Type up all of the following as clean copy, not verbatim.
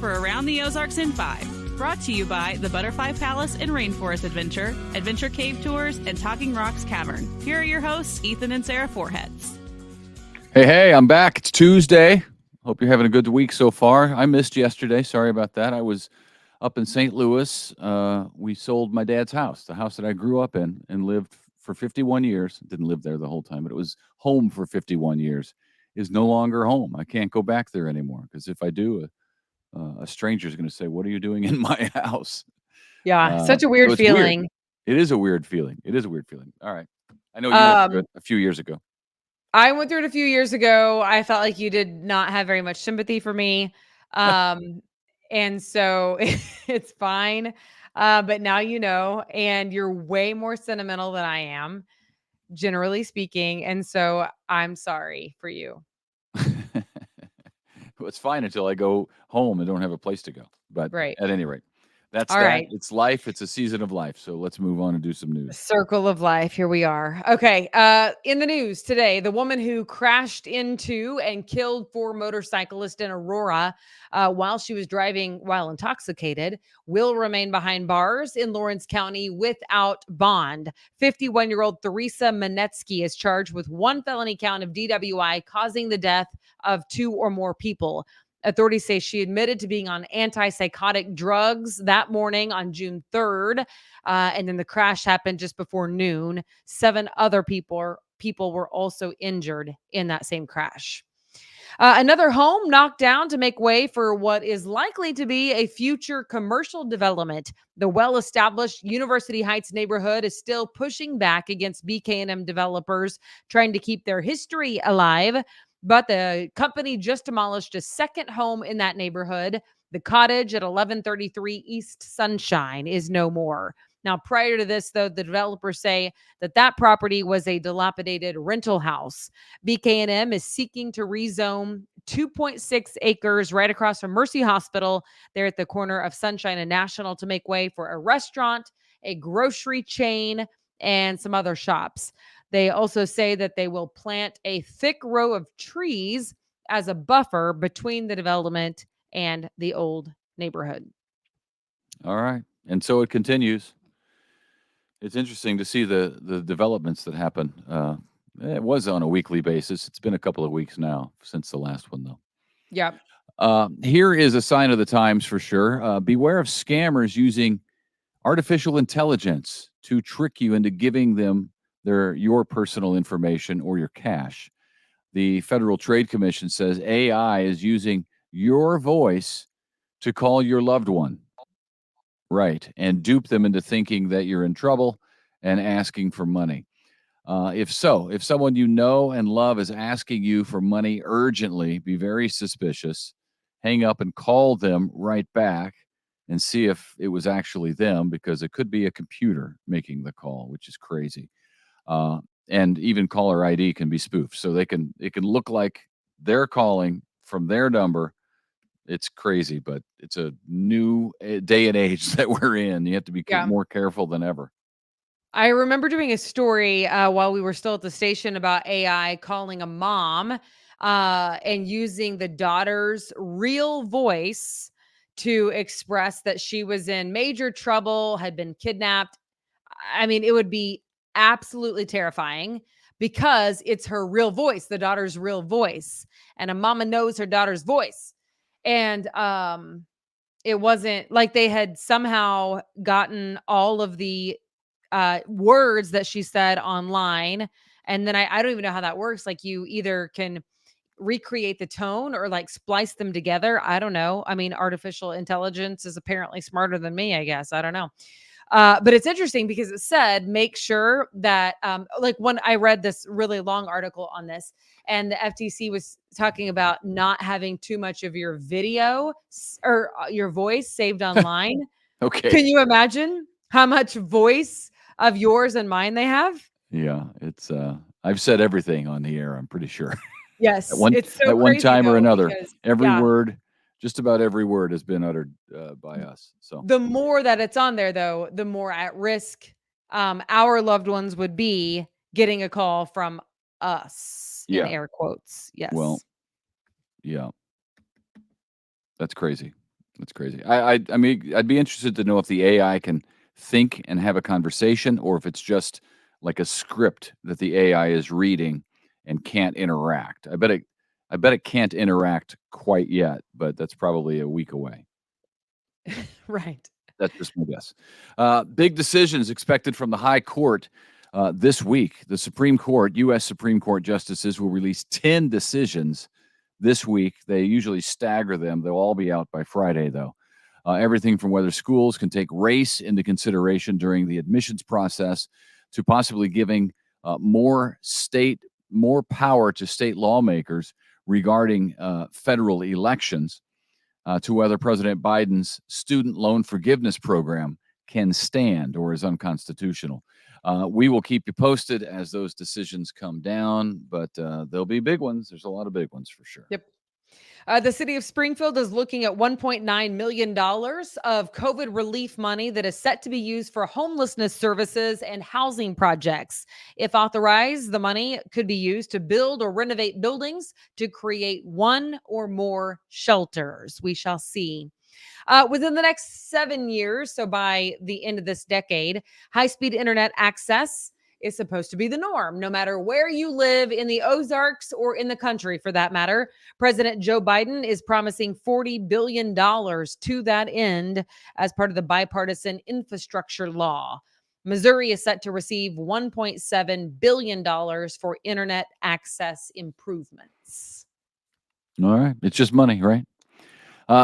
for Around the Ozarks in 5. Brought to you by the Butterfly Palace and Rainforest Adventure, Adventure Cave Tours, and Talking Rocks Cavern. Here are your hosts, Ethan and Sarah Foreheads. Hey, I'm back. It's Tuesday. Hope you're having a good week so far. I missed yesterday. Sorry about that. I was up in St. Louis. We sold my dad's house, the house that I grew up in and lived for 51 years. Didn't live there the whole time, but it was home for 51 years. Is no longer home. I can't go back there anymore because if I do, a stranger is going to say, "What are you doing in my house?" Yeah, such a weird feeling. Weird. It is a weird feeling. All right. I know you went through it a few years ago. I went through it a few years ago. I felt like you did not have very much sympathy for me. And so it's fine. But now you know, and you're way more sentimental than I am, generally speaking. And so I'm sorry for you. Well, it's fine until I go home and don't have a place to go. But Right. at any rate, that's All that. right. It's life. It's a season of life. So let's move on and do some news. Circle of life. Here we are. Okay. In the news today, the woman who crashed into and killed 4 motorcyclists in Aurora while she was driving while intoxicated will remain behind bars in Lawrence County without bond. 51-year-old Theresa Manetsky is charged with 1 felony count of DWI causing the death of 2 or more people. Authorities say she admitted to being on antipsychotic drugs that morning on June 3rd. And then the crash happened just before noon. 7 other people were also injured in that same crash. Another home knocked down to make way for what is likely to be a future commercial development. The well-established University Heights neighborhood is still pushing back against BK&M developers trying to keep their history alive. But the company just demolished a second home in that neighborhood. The cottage at 1133 East Sunshine is no more. Now, prior to this, though, the developers say that property was a dilapidated rental house. BK&M is seeking to rezone 2.6 acres right across from Mercy Hospital there at the corner of Sunshine and National to make way for a restaurant, a grocery chain, and some other shops. They also say that they will plant a thick row of trees as a buffer between the development and the old neighborhood. All right. And so it continues. It's interesting to see the developments that happen. It was on a weekly basis. It's been a couple of weeks now since the last one, though. Yep. Here is a sign of the times for sure. Beware of scammers using artificial intelligence to trick you into giving them your personal information or your cash. The Federal Trade Commission says AI is using your voice to call your loved one. Right. And dupe them into thinking that you're in trouble and asking for money. If someone you know and love is asking you for money urgently, be very suspicious. Hang up and call them right back and see if it was actually them, because it could be a computer making the call, which is crazy. And even caller ID can be spoofed. So it can look like they're calling from their number. It's crazy, but it's a new day and age that we're in. You have to be more careful than ever. I remember doing a story while we were still at the station about AI calling a mom and using the daughter's real voice to express that she was in major trouble, had been kidnapped. I mean, it would be absolutely terrifying because it's her real voice, the daughter's real voice. And a mama knows her daughter's voice. And it wasn't like they had somehow gotten all of the words that she said online. And then I don't even know how that works. Like you either can recreate the tone or like splice them together. I don't know. I mean, artificial intelligence is apparently smarter than me, I guess. I don't know. But it's interesting because it said, make sure that, like when I read this really long article on this, and the FTC was talking about not having too much of your video or your voice saved online. Okay. Can you imagine how much voice of yours and mine they have? Yeah, it's I've said everything on the air, I'm pretty sure. Yes, it's so at one crazy, time or though, another. because Every word, just about every word has been uttered by us. So the more that it's on there, though, the more at risk our loved ones would be getting a call from us in air quotes. Yes. Well, yeah. That's crazy. That's crazy. I mean, I'd be interested to know if the AI can think and have a conversation, or if it's just like a script that the AI is reading and can't interact. I bet it can't interact quite yet, but that's probably a week away. Right. That's just my guess. Big decisions expected from the High Court this week. The Supreme Court, U.S. Supreme Court justices will release 10 decisions this week. They usually stagger them. They'll all be out by Friday, though. Everything from whether schools can take race into consideration during the admissions process to possibly giving more power to state lawmakers regarding federal elections, to whether President Biden's student loan forgiveness program can stand or is unconstitutional. We will keep you posted as those decisions come down, but there'll be big ones. There's a lot of big ones for sure. Yep. The city of Springfield is looking at $1.9 million of COVID relief money that is set to be used for homelessness services and housing projects. If authorized, the money could be used to build or renovate buildings to create one or more shelters. We shall see. Within the next 7 years, so by the end of this decade, high-speed internet access is supposed to be the norm, no matter where you live in the Ozarks or in the country for that matter. President Joe Biden is promising $40 billion to that end as part of the bipartisan infrastructure law. Missouri is set to receive $1.7 billion for internet access improvements. All right. It's just money, right?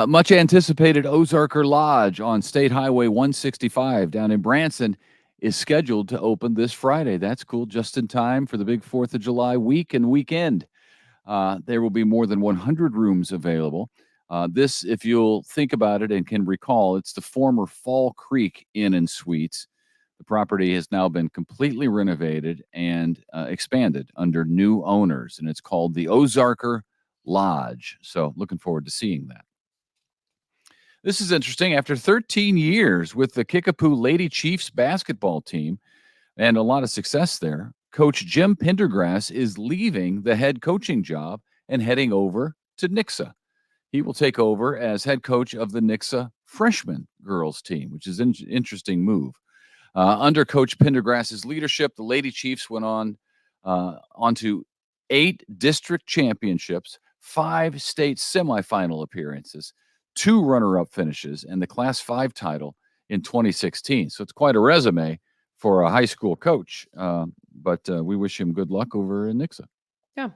Much anticipated Ozarker Lodge on State Highway 165 down in Branson is scheduled to open this Friday. That's cool, just in time for the big 4th of July week and weekend. There will be more than 100 rooms available. This, if you'll think about it and can recall, it's the former Fall Creek Inn and Suites. The property has now been completely renovated and expanded under new owners, and it's called the Ozarker Lodge. So looking forward to seeing that. This is interesting. After 13 years with the Kickapoo Lady Chiefs basketball team and a lot of success there, Coach Jim Pendergrass is leaving the head coaching job and heading over to Nixa. He will take over as head coach of the Nixa freshman girls team, which is an interesting move. Under Coach Pendergrass's leadership, the Lady Chiefs went onto 8 district championships, 5 state semifinal appearances, 2 runner-up finishes, and the Class 5 title in 2016. So it's quite a resume for a high school coach. But we wish him good luck over in Nixa. Yeah.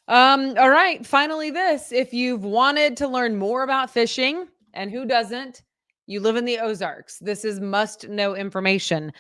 All right. Finally, this. If you've wanted to learn more about fishing, and who doesn't, you live in the Ozarks, this is must-know information.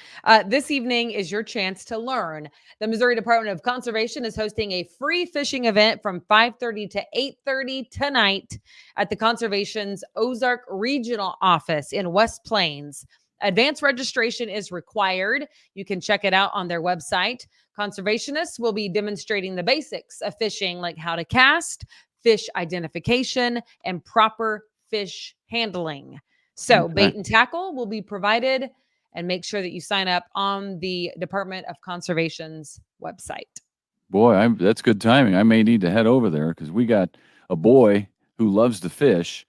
This evening is your chance to learn. The Missouri Department of Conservation is hosting a free fishing event from 5:30 to 8:30 tonight at the Conservation's Ozark Regional Office in West Plains. Advanced registration is required. You can check it out on their website. Conservationists will be demonstrating the basics of fishing, like how to cast, fish identification, and proper fish handling. So bait and tackle will be provided, and make sure that you sign up on the Department of Conservation's website. Boy, that's good timing. I may need to head over there because we got a boy who loves to fish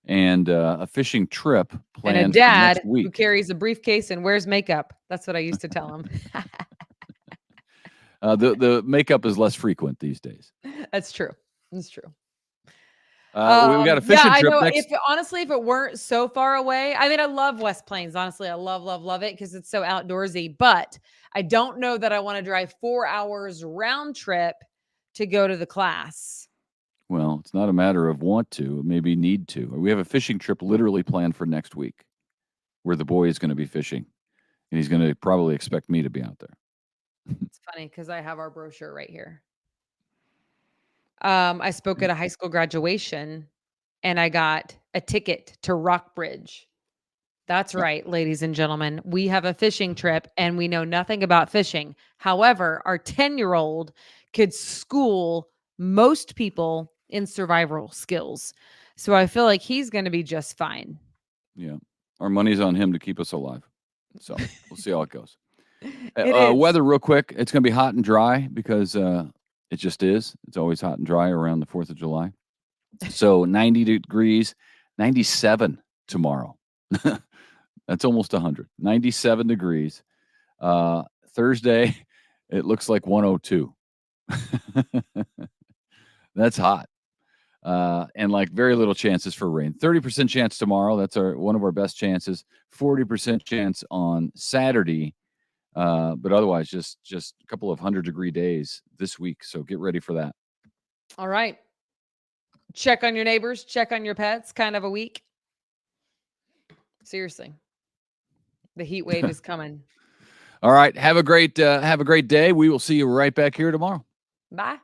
and a fishing trip planned and a dad for next week. who carries a briefcase and wears makeup. That's what I used to tell him. The makeup is less frequent these days. That's true. That's true. We got a fishing trip next. Honestly, if it weren't so far away, I mean, I love West Plains. Honestly, I love it because it's so outdoorsy. But I don't know that I want to drive 4 hours round trip to go to the class. Well, it's not a matter of want to, maybe need to. We have a fishing trip literally planned for next week where the boy is going to be fishing, and he's going to probably expect me to be out there. It's funny because I have our brochure right here. I spoke at a high school graduation and I got a ticket to Rockbridge. That's right, ladies and gentlemen. We have a fishing trip and we know nothing about fishing. However, our 10-year-old could school most people in survival skills. So I feel like he's going to be just fine. Yeah. Our money's on him to keep us alive. So we'll see how it goes. It is. Weather real quick. It's going to be hot and dry because it just is. It's always hot and dry around the 4th of July. So 90 degrees 97 tomorrow. That's almost 100. 97 degrees. Thursday, it looks like 102. That's hot. And like very little chances for rain. 30% chance tomorrow. That's one of our best chances. 40% chance on Saturday. But otherwise, just a couple of 100-degree days this week. So get ready for that. All right. Check on your neighbors. Check on your pets. Kind of a week. Seriously. The heat wave is coming. All right. Have a great day. We will see you right back here tomorrow. Bye.